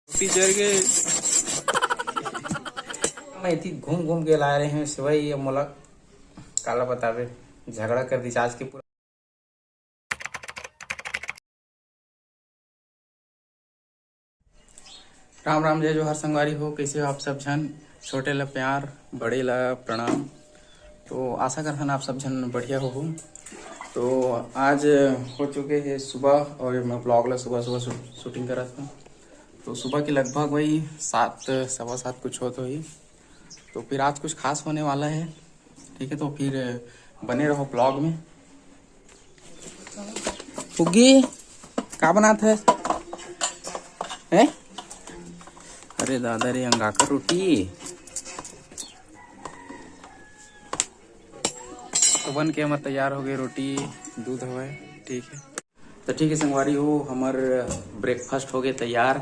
Teacher के मैं इतनी घूम घूम के ला रहे हैं सिवाय ये मोला काला बतावे झगड़ा कर दी आज के पूरा। राम राम जय जोहार संगवारी हो, कैसे हो आप सब जन। छोटे ला प्यार, बड़े ला प्रणाम। तो आशा करते हैं आप सब जन बढ़िया हो। तो आज हो चुके हैं सुबह और मैं ब्लॉग ला सुबह शूटिंग करा था। तो सुबह के लगभग वही 7 सवा 7 कुछ हो तो ही। तो फिर आज कुछ खास होने वाला है, ठीक है। तो फिर बने रहो ब्लॉग में। पुग्गी क्या बनाता है? अरे दादा रे, अंगाकर रोटी तो बन के हमारे तैयार हो गए। रोटी दूध हुआ है, ठीक है। तो ठीक है संगवारी हो, हमार ब्रेकफास्ट हो गए तैयार।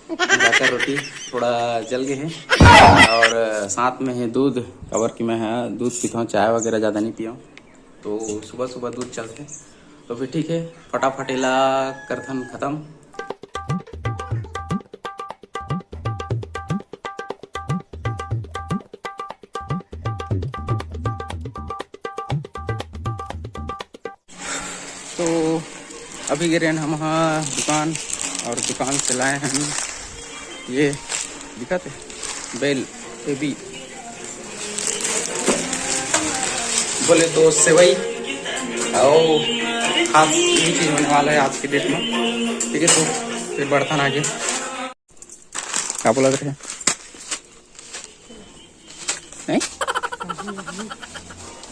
अंगाकर रोटी थोड़ा जल गए हैं और साथ में है दूध। कवर की मैं दूध पीता हूँ, चाय वगैरह ज़्यादा नहीं पिया हूँ। तो सुबह सुबह दूध चलते। तो फिर ठीक है, फटाफट इला करथन ख़त्म। तो अभी गिरे हम वहाँ दुकान, और दुकान से लाए हैं हम ये दिखाते बेल बेबी बोले तो सेवई और खास यही चीज़ होने वाला है आज के डेट में, ठीक है। तो फिर बर्तन आगे क्या बोला रहे नहीं,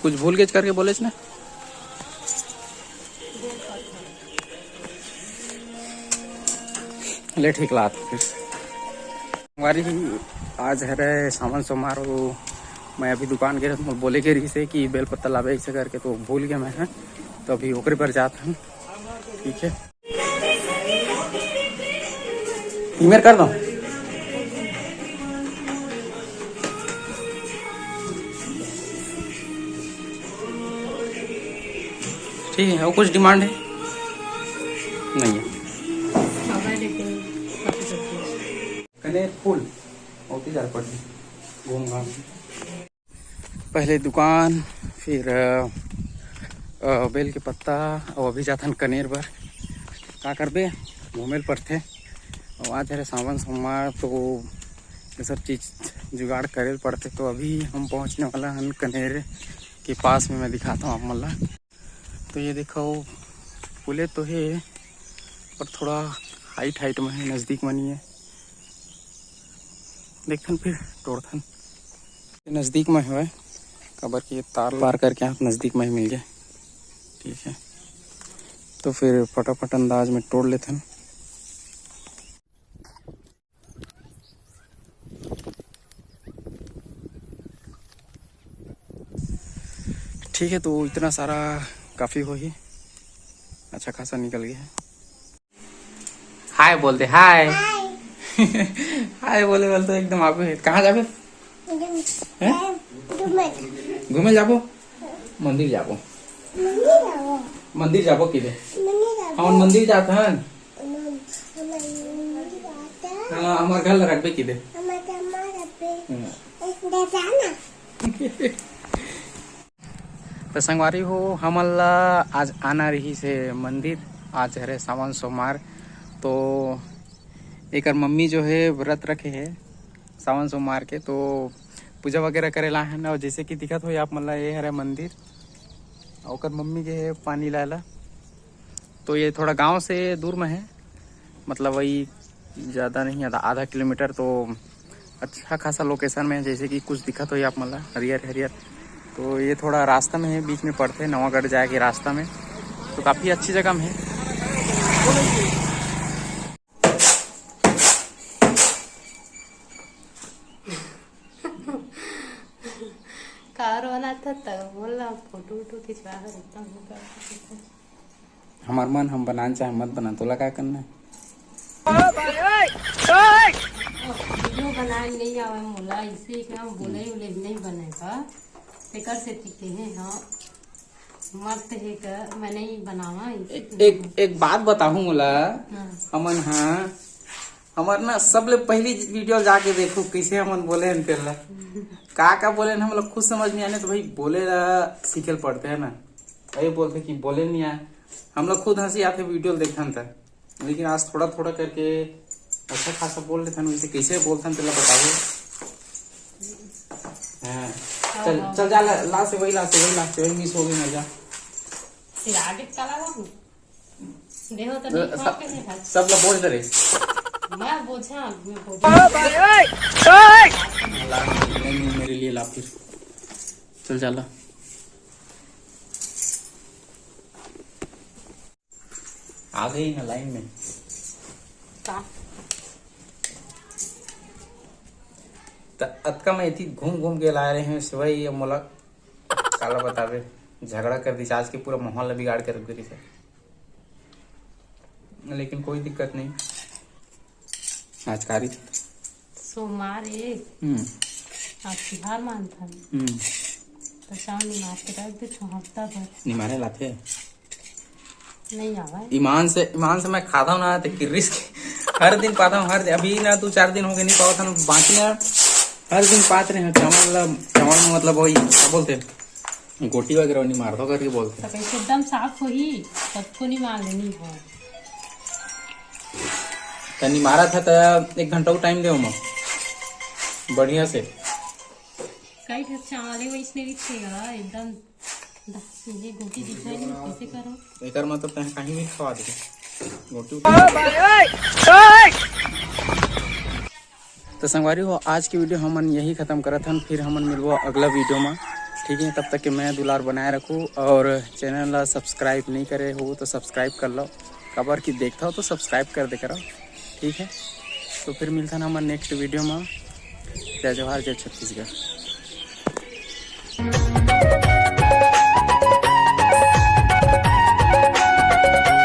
कुछ भूल गेज करके बोले ना। ले ठीक लात फिर हमारी आज है रहे सावन सोमवार। मैं अभी दुकान गया तो बोले के रही से कि बेल पत्ता लावे ऐसे करके, तो भूल गया मैं है। तो अभी ओकरे पर जाता हूँ, ठीक है। ईमेल कर दो, ठीक है। और कुछ डिमांड है नहीं है? कने फूल होती जा पड़ी घूम घाम। पहले दुकान, फिर बेल के पत्ता, और अभी जाथन कनेर बर का करबे घूमेल पड़ते। और आज है सावन सोमवार, तो ये सब चीज़ जुगाड़ करेल पड़ते। तो अभी हम पहुंचने वाला हैं कनेर के पास में। मैं दिखाता हूँ आप मल्ला। तो ये देखो फूले तो है पर थोड़ा हाइट में है, नज़दीक में नहीं है। देखथन फिर तोड़थन, नज़दीक में है कबर की तार पार करके आप नज़दीक में ही मिल जाए, ठीक है। तो फिर फटाफट अंदाज में तोड़ लेते हैं। ठीक है, तो इतना सारा काफ़ी हो ही, अच्छा खासा निकल गया है। हाय बोलते, हाय हाय बोले तो एकदम आप कहाँ जाबे? घूमे जाबो, मंदिर जाबो, मंदिर जाबो कि हम मंदिर जाते हैं। हाँ, हमारे घर रखबे कि तो संगवारी हो, हमला आज आना रही से मंदिर। आज है सावन सोमवार। तो एक मम्मी जो है व्रत रखे है सावन सोमवार के, तो पूजा वगैरह करेला है ना। और जैसे कि दिखत हो आप मतलब ये है मंदिर, और मम्मी के है पानी लाला। तो ये थोड़ा गांव से दूर में है, मतलब वही ज़्यादा नहीं, आधा किलोमीटर। तो अच्छा खासा लोकेशन में है, जैसे कि कुछ दिखत हो आप मतलब हरियर हरियर। तो ये थोड़ा रास्ता में है, बीच में पड़ते हैं नवागढ़ जाए के रास्ता में। तो काफ़ी अच्छी जगह में है। कार वाला था तब बोला फोटो खिंचवा हमार मन हम बनाना चाहे मत बना, तो लगा करना है। वीडियो बनाए नहीं आवे मोला, इसे क्या बोले बोले नहीं बनेगा तेकर से टिके हैं। हाँ मत है का मैं नहीं बनावा। एक बात बताऊं मोला, हमन हाँ हमार ना सब ले पहली वीडियो जाके देखो कैसे हम बोले हैं पहले का बोले हम लोग खुद समझ नहीं आने तो भाई बोले सीखे पड़ते हैं ना। वही बोलते कि बोले नहीं आए, हम लोग खुद हंसी आते वीडियो देखा था, लेकिन आज थोड़ा थोड़ा करके अच्छा खासा बोल रहे थे। वैसे कैसे बोलते हैं पहले बताओ। हाँ चल चल जा ला से वही मिस हो गई ना जा सब लोग बोल करे मेरे लिए ला फिर चल चला आ गई ना लाइन में। अतका में इतनी घूम घूम के ला रहे हैं सिवाय मोला काला बतावे झगड़ा कर दी आज के पूरा माहौल बिगाड़ कर रख दी से, लेकिन कोई दिक्कत नहीं। आज कारी सोमवार आज तिहार मानता तो शाम निमाज के रख दे हफ्ता भर निमारे लाते नहीं आवा। ईमान से मैं खाता हूँ ना तो रिस्क हर दिन पाता हूँ। हर अभी ना 2-4 दिन हो गए नहीं पाता था, बाकी ना हर दिन पाते रहे। चावल में मतलब वही क्या बोलते गोटी वगैरह नहीं मार दो करके बोलते तो कैसे एकदम साफ हो ही सबको नहीं मार लेनी है। तनी मारा था तो 1 घंटा को टाइम दे बढ़िया से कई चावले वैसने दिखेगा एकदम ये गोटी दिखाई नहीं कैसे करो एक मतलब कहीं भी खवा दे गोटी। तो संगवारी हो आज की वीडियो हमन यही खत्म करत हन, फिर हमन मिलबो अगला वीडियो में। ठीक है, तब तक के मैं दुलार बनाए रखूँ और चैनल ला सब्सक्राइब नहीं करे हो तो सब्सक्राइब कर लो, खबर की देखता हो तो सब्सक्राइब कर दे करो। ठीक है, तो फिर मिलता ना हमारे नेक्स्ट वीडियो में। जय जवाहर जय छत्तीसगढ़।